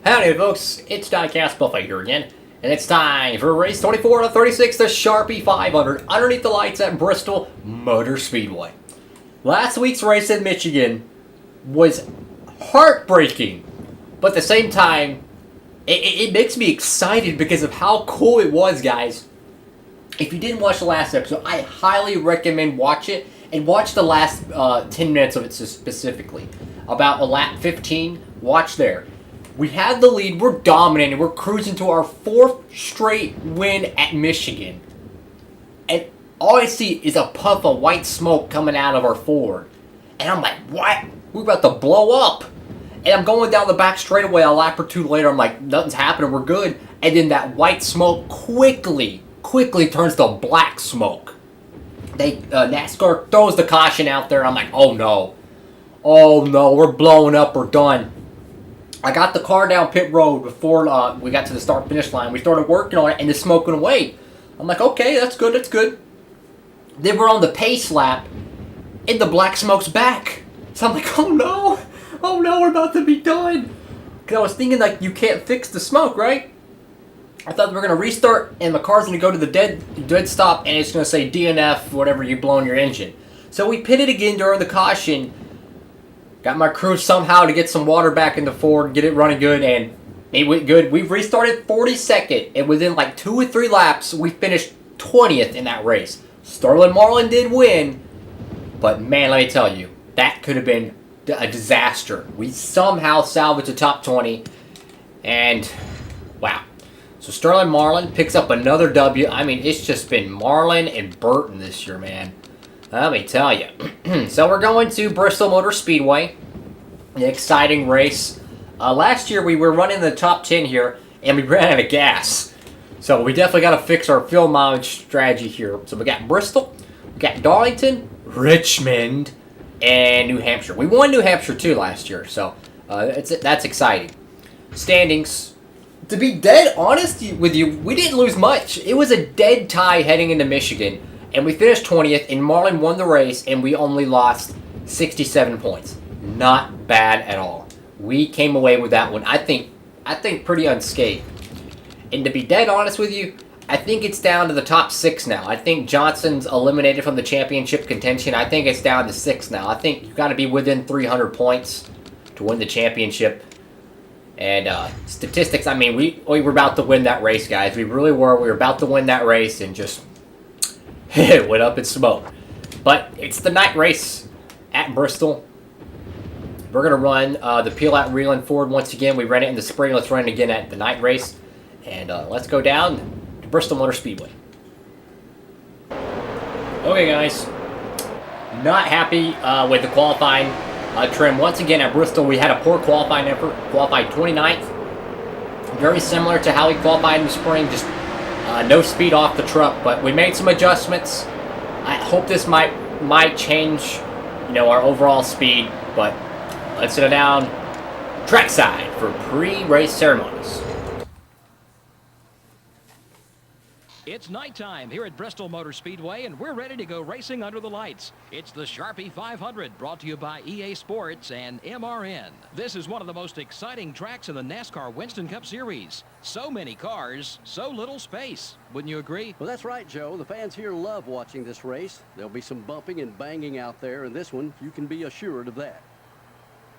Howdy folks, it's Diecast Buffet here again, and it's time for race 24 out of 36, the Sharpie 500, underneath the lights at Bristol Motor Speedway. Last week's race in Michigan was heartbreaking, but at the same time, it makes me excited because of how cool it was, guys. If you didn't watch the last episode, I highly recommend watch it, and watch the last 10 minutes of it specifically. About a lap 15, watch there. We had the lead, we're dominating, we're cruising to our 4th straight win at Michigan. And all I see is a puff of white smoke coming out of our Ford. And I'm like, what? We're about to blow up. And I'm going down the back straightaway a lap or two later, I'm like, nothing's happening, we're good. And then that white smoke quickly turns to black smoke. Nascar throws the caution out there, I'm like, oh no, we're blowing up, we're done. I got the car down pit road before we got to the start-finish line. We started working on it, and the smoke went away. I'm like, okay, that's good, that's good. Then we're on the pace lap, and the black smoke's back. So I'm like, oh no, we're about to be done. Because I was thinking, like, you can't fix the smoke, right? I thought we were going to restart, and the car's going to go to the dead stop, and it's going to say DNF, whatever you blow in your engine. So we pitted again during the caution. Got my crew somehow to get some water back in the Ford, get it running good, and it went good. We've restarted 42nd, and within like 2 or 3 laps, we finished 20th in that race. Sterling Marlin did win, but man, let me tell you, that could have been a disaster. We somehow salvaged the top 20, and wow. So Sterling Marlin picks up another W. I mean, it's just been Marlin and Burton this year, man. Let me tell you. So we're going to Bristol Motor Speedway. An exciting race. Last year we were running the top 10 here, and we ran out of gas. So we definitely got to fix our fuel mileage strategy here. So we got Bristol, we got Darlington, Richmond, and New Hampshire. We won New Hampshire too last year, so that's exciting. Standings. To be dead honest with you, we didn't lose much. It was a dead tie heading into Michigan. And we finished 20th, and Marlin won the race, and we only lost 67 points. Not bad at all. We came away with that one, I think pretty unscathed. And to be dead honest with you, I think it's down to the top 6 now. I think Johnson's eliminated from the championship contention. I think it's down to 6 now. I think you've got to be within 300 points to win the championship. And statistics, I mean, we were about to win that race, guys. We really were. We were about to win that race, and just... it went up in smoke. But it's the night race at Bristol. We're going to run the Peel Out Reeland Ford once again. We ran it in the spring. Let's run it again at the night race. And let's go down to Bristol Motor Speedway. Okay, guys. Not happy with the qualifying trim. Once again at Bristol, we had a poor qualifying effort. Qualified 29th. Very similar to how we qualified in the spring. Just no speed off the truck, but we made some adjustments. I hope this might change, our overall speed. But let's sit down trackside for pre-race ceremonies. It's nighttime here at Bristol Motor Speedway, and we're ready to go racing under the lights. It's the Sharpie 500, brought to you by EA Sports and MRN. This is one of the most exciting tracks in the Nascar Winston Cup Series. So many cars, so little space. Wouldn't you agree? Well, that's right, Joe. The fans here love watching this race. There'll be some bumping and banging out there, and this one, you can be assured of that.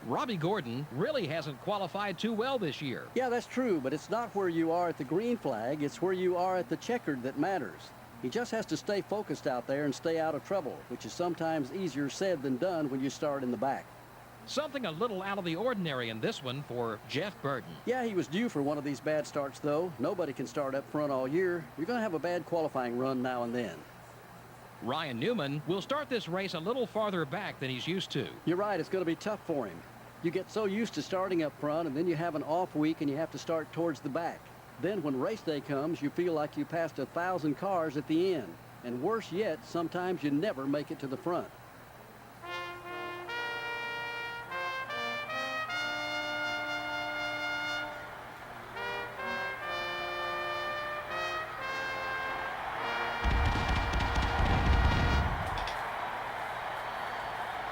Robbie Gordon really hasn't qualified too well this year. Yeah, that's true, but it's not where you are at the green flag. It's where you are at the checkered that matters. He just has to stay focused out there and stay out of trouble, which is sometimes easier said than done when you start in the back. Something a little out of the ordinary in this one for Jeff Burton. Yeah, he was due for one of these bad starts, though. Nobody can start up front all year. You're going to have a bad qualifying run now and then. Ryan Newman will start this race a little farther back than he's used to. You're right, it's going to be tough for him. You get so used to starting up front, and then you have an off week and you have to start towards the back. Then when race day comes, you feel like you passed 1,000 cars at the end. And worse yet, sometimes you never make it to the front.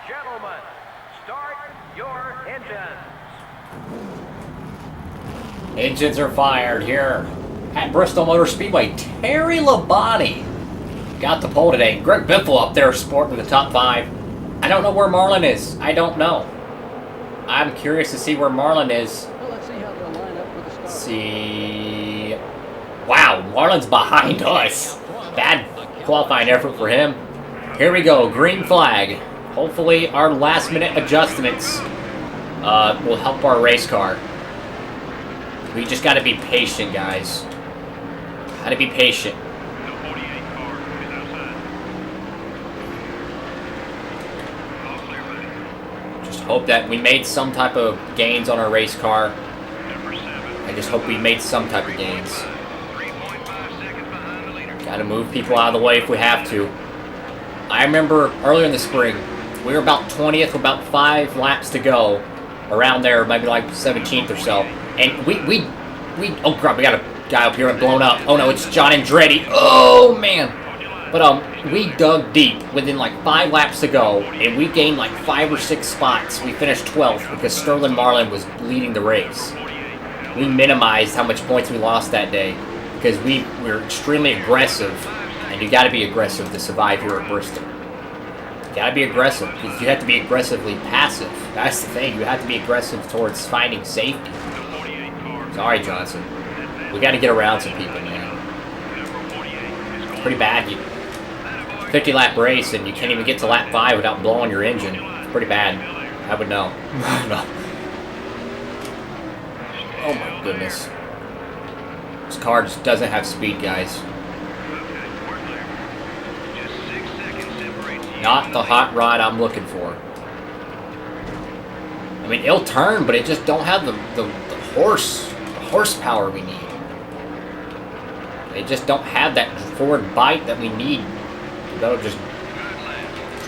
Gentlemen, start your engines. Engines are fired here at Bristol Motor Speedway. Terry Labonte got the pole today. Greg Biffle up there sporting the top 5. I don't know where Marlon is. I don't know. I'm curious to see where Marlon is. Well, let's see how they'll line up for the start. See. Wow, Marlon's behind us. Bad qualifying effort for him. Here we go, green flag. Hopefully our last minute adjustments will help our race car. We just gotta be patient, guys. Gotta be patient. Just hope that we made some type of gains on our race car. I just hope we made some type of gains. Gotta move people out of the way if we have to. I remember earlier in the spring, we were about 20th with about 5 laps to go. Around there, maybe like 17th or so. And we oh crap, we got a guy up here and blown up. Oh no, it's John Andretti. Oh man. But we dug deep within like 5 laps to go, and we gained like 5 or 6 spots. We finished 12th because Sterling Marlin was leading the race. We minimized how much points we lost that day because we were extremely aggressive, and you got to be aggressive to survive here at Bristol. You got to be aggressive because you have to be aggressively passive. That's the thing. You have to be aggressive towards finding safety. Sorry, Johnson. We got to get around some people, man. It's pretty bad. 50-lap race, and you can't even get to lap 5 without blowing your engine. It's pretty bad. I would know. No. Oh my goodness. This car just doesn't have speed, guys. Not the hot rod I'm looking for. I mean, it'll turn, but it just don't have the horsepower we need. They just don't have that forward bite that we need. They'll just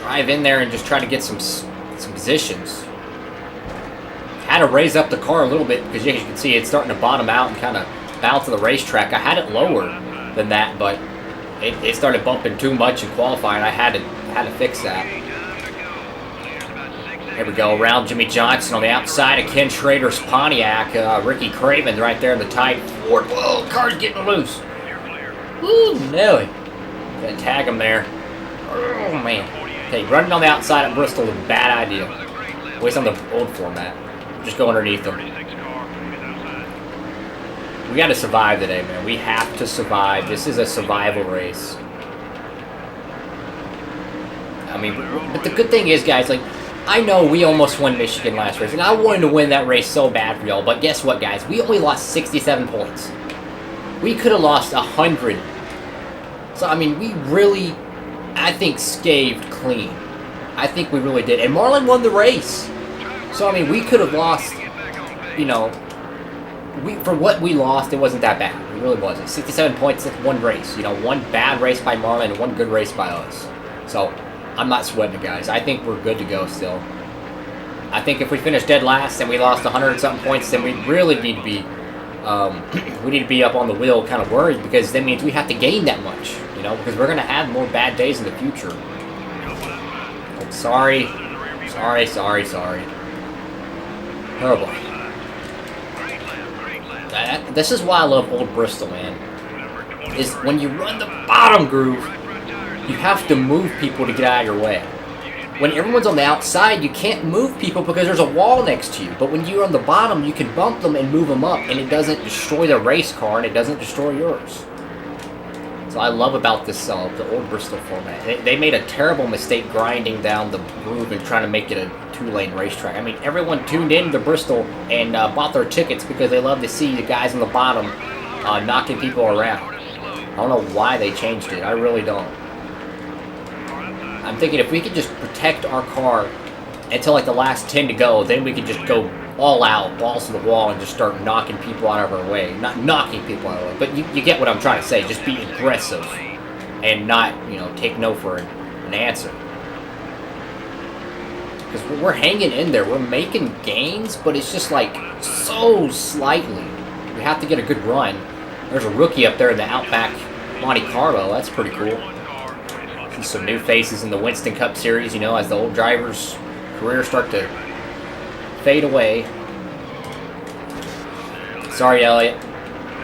drive in there and just try to get some positions. Had to raise up the car a little bit because as you can see it's starting to bottom out and kind of bounce to the racetrack. I had it lower than that, but it started bumping too much in qualifying. I had to fix that. Here we go, around Jimmy Johnson on the outside of Ken Schrader's Pontiac. Ricky Craven right there in the tight Ford. Whoa, car's getting loose. Ooh, Nelly. Gonna tag him there. Oh, man. Okay, running on the outside at Bristol is a bad idea. At least on the old format. Just go underneath them. We got to survive today, man. We have to survive. This is a survival race. I mean, but the good thing is, guys, like, I know we almost won Michigan last race, and I wanted to win that race so bad for y'all, but guess what, guys? We only lost 67 points. We could have lost 100. So, I mean, we really, I think, scaved clean. I think we really did. And Marlon won the race. So, I mean, we could have lost, you know, for what we lost, it wasn't that bad. It really wasn't. 67 points in one race. You know, one bad race by Marlon and one good race by us. So, I'm not sweating it, guys. I think we're good to go still. I think if we finish dead last and we lost 100-something points, then we really need to be, up on the wheel kind of worried, because that means we have to gain that much, you know, because we're going to have more bad days in the future. Sorry. Oh boy. This is why I love old Bristol, man. Is when you run the bottom groove, you have to move people to get out of your way. When everyone's on the outside, you can't move people because there's a wall next to you. But when you're on the bottom, you can bump them and move them up, and it doesn't destroy the race car, and it doesn't destroy yours. So I love about this, the old Bristol format. They made a terrible mistake grinding down the groove and trying to make it a 2-lane racetrack. I mean, everyone tuned in to Bristol and bought their tickets because they love to see the guys on the bottom knocking people around. I don't know why they changed it. I really don't. I'm thinking if we could just protect our car until like the last 10 to go, then we could just go all out, balls to the wall, and just start knocking people out of our way. Not knocking people out of our way, but you get what I'm trying to say. Just be aggressive and not, you know, take no for an answer. Because we're hanging in there. We're making gains, but it's just like so slightly. We have to get a good run. There's a rookie up there in the Outback Monte Carlo. That's pretty cool. See some new faces in the Winston Cup Series, you know, as the old drivers' careers start to fade away. Sorry, Elliot.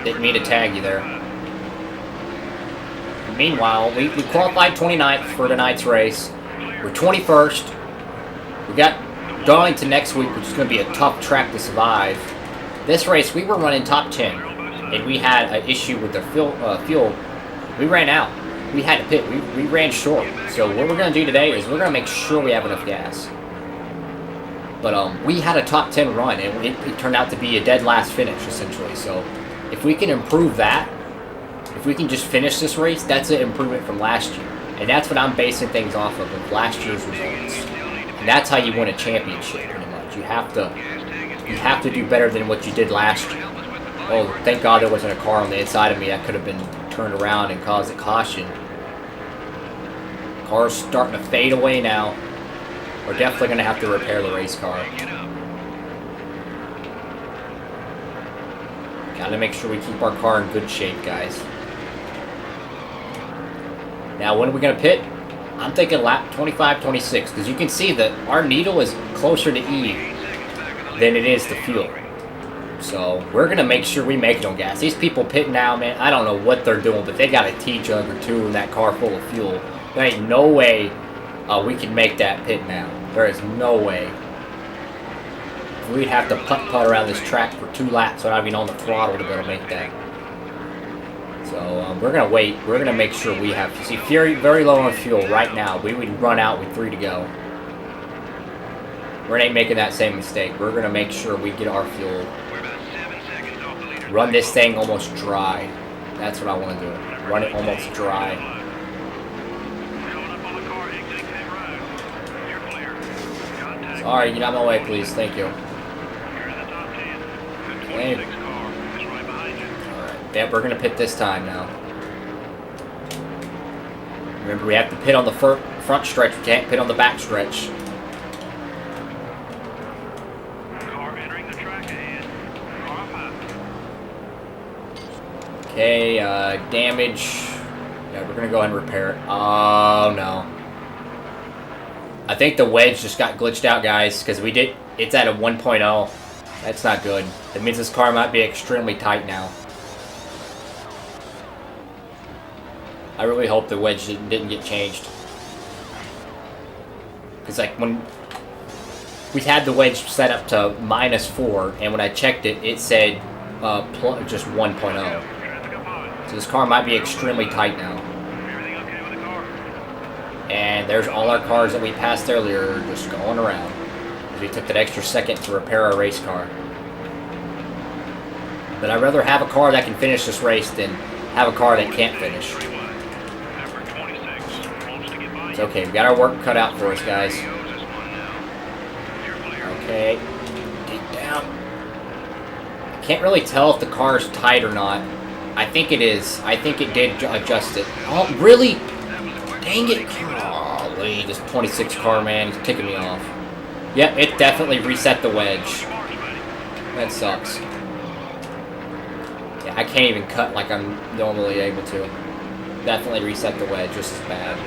Didn't mean to tag you there. Meanwhile, we qualified 29th for tonight's race. We're 21st. We got Darlington next week, which is going to be a tough track to survive. This race, we were running top 10, and we had an issue with the fuel. We ran out. We had to pit. We ran short. So what we're going to do today is we're going to make sure we have enough gas. But we had a top 10 run, and it turned out to be a dead last finish, essentially. So if we can improve that, if we can just finish this race, that's an improvement from last year. And that's what I'm basing things off of last year's results. And that's how you win a championship, pretty much. You have to do better than what you did last year. Oh, thank God there wasn't a car on the inside of me that could have been turned around and caused a caution. Car's starting to fade away now. We're definitely going to have to repair the race car. Got to make sure we keep our car in good shape, guys. Now, when are we going to pit? I'm thinking lap 25, 26, because you can see that our needle is closer to E than it is to fuel. So, we're going to make sure we make it on gas. These people pitting now, man, I don't know what they're doing, but they got a T-jug or two in that car full of fuel. There ain't no way we can make that pit now. There is no way. We'd have to putt around this track for 2 laps without even on the throttle to be able to make that. So we're going to wait. We're going to make sure we have, you see, very low on fuel right now. We would run out with 3 to go. We ain't making that same mistake. We're going to make sure we get our fuel. Run this thing almost dry. That's what I want to do. Run it almost dry. Sorry, get out of my way, please. Thank you. Okay. Alright, yeah, we're going to pit this time now. Remember, we have to pit on the front stretch. We can't pit on the back stretch. Okay, damage. Yeah, we're going to go ahead and repair it. Oh, no. I think the wedge just got glitched out, guys, because it's at a 1.0. That's not good. That means this car might be extremely tight now. I really hope the wedge didn't get changed. Because, like, when we had the wedge set up to -4, and when I checked it, it said just 1.0. So this car might be extremely tight now. And there's all our cars that we passed earlier just going around. We took that extra second to repair our race car. But I'd rather have a car that can finish this race than have a car that can't finish. It's okay, we got our work cut out for us, guys. Okay, get down. I can't really tell if the car's tight or not. I think it is. I think it did adjust it. Oh, really? Dang it. Golly, this 26 car, man, he's ticking me off. Yep, it definitely reset the wedge. That sucks. Yeah, I can't even cut like I'm normally able to. Definitely reset the wedge just as bad.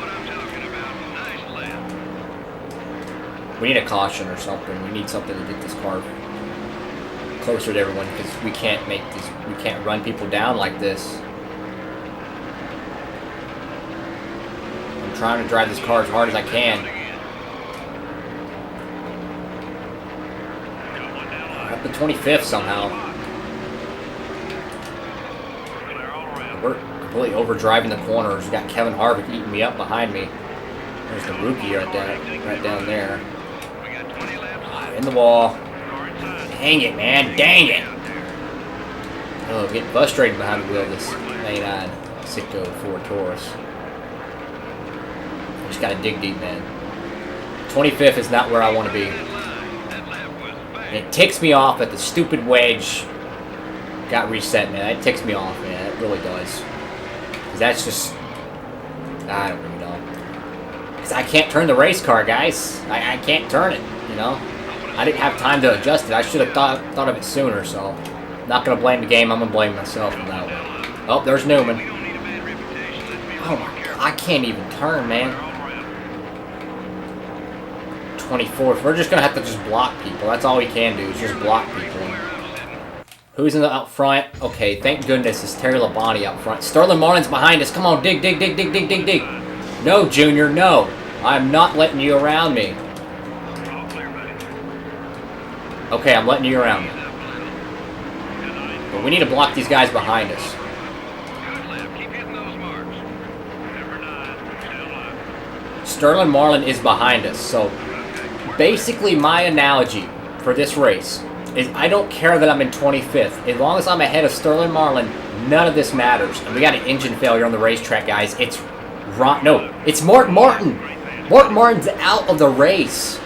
We need a caution or something. We need something to get this car closer to everyone because we can't run people down like this. I'm trying to drive this car as hard as I can. Up to 25th somehow. We're completely overdriving the corners. We got Kevin Harvick eating me up behind me. There's the rookie right down there. In the wall. Dang it, man. Dang it. Oh, getting frustrated behind the wheel of this 99 Sicko Ford Taurus. Just gotta dig deep, man. 25th is not where I want to be. And it ticks me off that the stupid wedge got reset, man. It ticks me off, man. It really does. Because that's just... I don't really know. Because I can't turn the race car, guys. I can't turn it, you know? I didn't have time to adjust it. I should have thought of it sooner, so... I'm not going to blame the game. I'm going to blame myself on that one. Oh, there's Newman. Oh, my God. I can't even turn, man. 24th. We're just going to have to just block people. That's all we can do is just block people. Who's in the out front? Okay, thank goodness it's Terry Labonte out front. Sterling Marlin's behind us. Come on, dig, dig, dig, dig, dig, dig, dig. No, Junior, no. I'm not letting you around me. Okay, I'm letting you around me. But we need to block these guys behind us. Sterling Marlin is behind us, so basically my analogy for this race is I don't care that I'm in 25th. As long as I'm ahead of Sterling Marlin, none of this matters. And we got an engine failure on the racetrack, guys. It's it's Martin Martin. Martin Martin's out of the race.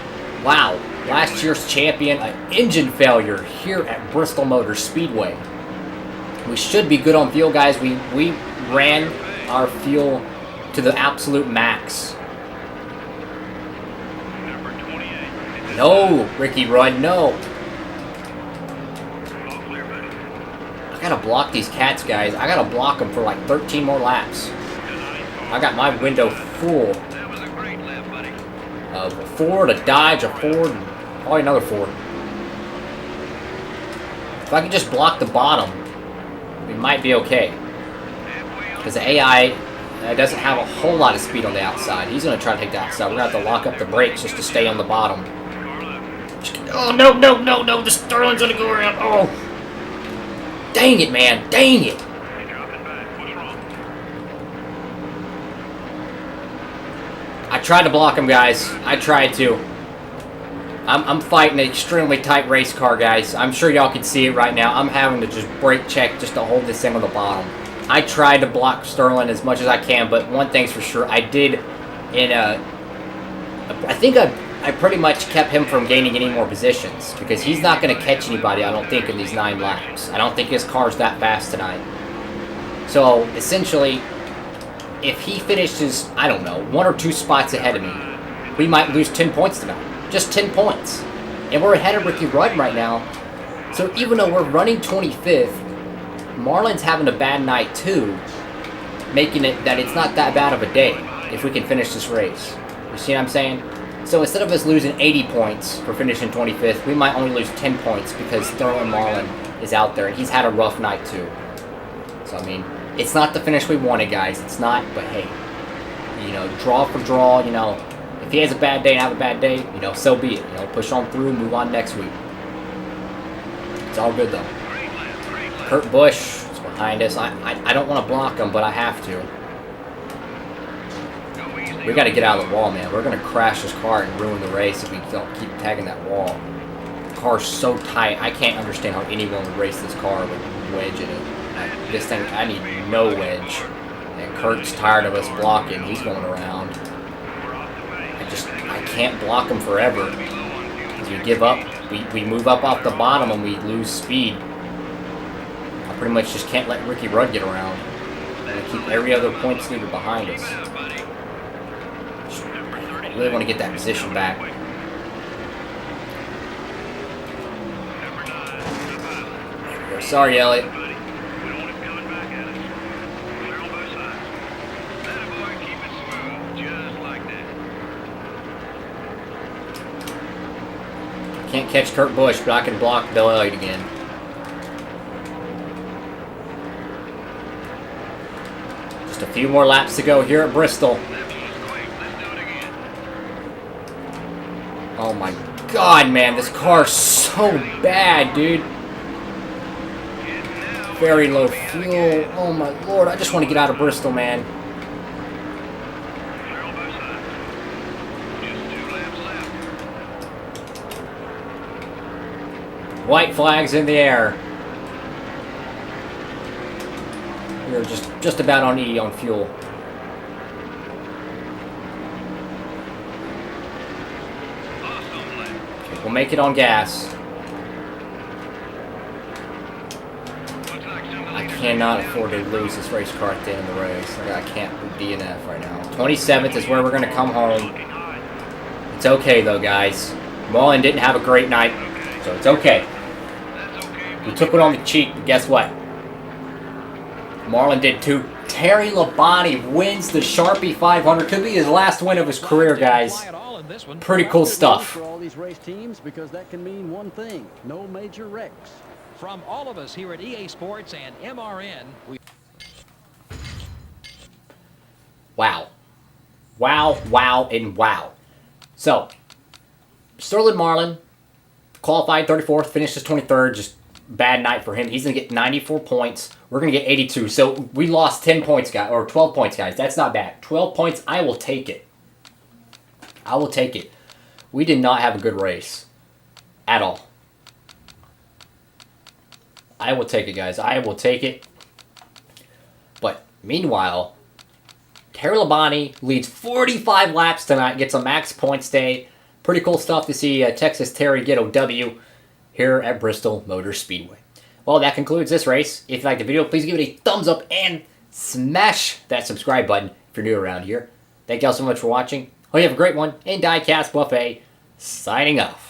Wow. Last year's champion, an engine failure here at Bristol Motor Speedway. We should be good on fuel, guys. We ran our fuel to the absolute max. No, Ricky Rudd, no. I gotta block these cats, guys. I gotta block them for like 13 more laps. I got my window full of a Ford, a Dodge, a Ford, and probably another Ford. If I could just block the bottom, we might be okay. Because the AI doesn't have a whole lot of speed on the outside. He's gonna try to take the outside. We're gonna have to lock up the brakes just to stay on the bottom. Oh, no, no, no, no, the Sterling's gonna go around. Oh. Dang it, man, dang it. I tried to block him, guys. I tried to. I'm fighting an extremely tight race car, guys. I'm sure y'all can see it right now. I'm having to just brake check just to hold this thing on the bottom. I tried to block Sterling as much as I can, but one thing's for sure. I did in a... I think I pretty much kept him from gaining any more positions because he's not going to catch anybody, I don't think, in these 9 laps. I don't think his car's that fast tonight. So, essentially, if he finishes, I don't know, 1 or 2 spots ahead of me, we might lose 10 points tonight. Just 10 points. And we're ahead of Ricky Rudd right now. So even though we're running 25th, Marlin's having a bad night too, making it that it's not that bad of a day if we can finish this race. You see what I'm saying? So instead of us losing 80 points for finishing 25th, we might only lose 10 points because Sterling Marlin is out there and he's had a rough night too. So I mean, it's not the finish we wanted, guys. It's not, but hey, you know, draw for draw, you know, if he has a bad day and I have a bad day, you know, so be it. You know, push on through, move on next week. It's all good though. Kurt Busch is behind us. I don't want to block him, but I have to. We got to get out of the wall, man. We're going to crash this car and ruin the race if we don't keep tagging that wall. The car's so tight. I can't understand how anyone would race this car with wedge in it. This thing, I need no wedge. And Kurt's tired of us blocking. He's going around. I can't block him forever. As we give up, we move up off the bottom and we lose speed. I pretty much just can't let Ricky Rudd get around. I'm going to keep every other points leader behind us. I really want to get that position back. There we go. Sorry, Elliott. Can't catch Kurt Busch, but I can block Bill Elliott again. Just a few more laps to go here at Bristol. Oh my God, man, this car's so bad, dude. Very low fuel. Oh my Lord, I just want to get out of Bristol, man. White flags in the air. We're just about on E on fuel. Okay, we'll make it on gas. I cannot afford to lose this race car at the end of the race. I can't be DNF right now. 27th is where we're going to come home. It's okay though, guys. Mullen didn't have a great night, so it's okay. We took it on the cheek, but guess what? Marlin did too. Terry Labonte wins the Sharpie 500. Could be his last win of his career, guys. Pretty cool stuff. For all these race teams, because that can mean one thing: no major wrecks. From all of us here at EA Sports and MRN, we... Wow. Wow, wow, and wow. So, Sterling Marlin qualified 34th, finishes 23rd. Just bad night for him. He's going to get 94 points. We're going to get 82. So, we lost 10 points, guys, or 12 points, guys. That's not bad. 12 points, I will take it. I will take it. We did not have a good race at all. I will take it, guys. I will take it. But, meanwhile, Terry Labonte leads 45 laps tonight, gets a max points day. Pretty cool stuff to see Texas Terry get a W here at Bristol Motor Speedway. Well, that concludes this race. If you liked the video, please give it a thumbs up and smash that subscribe button if you're new around here. Thank you all so much for watching. Hope you have a great one. And Diecast Buffet signing off.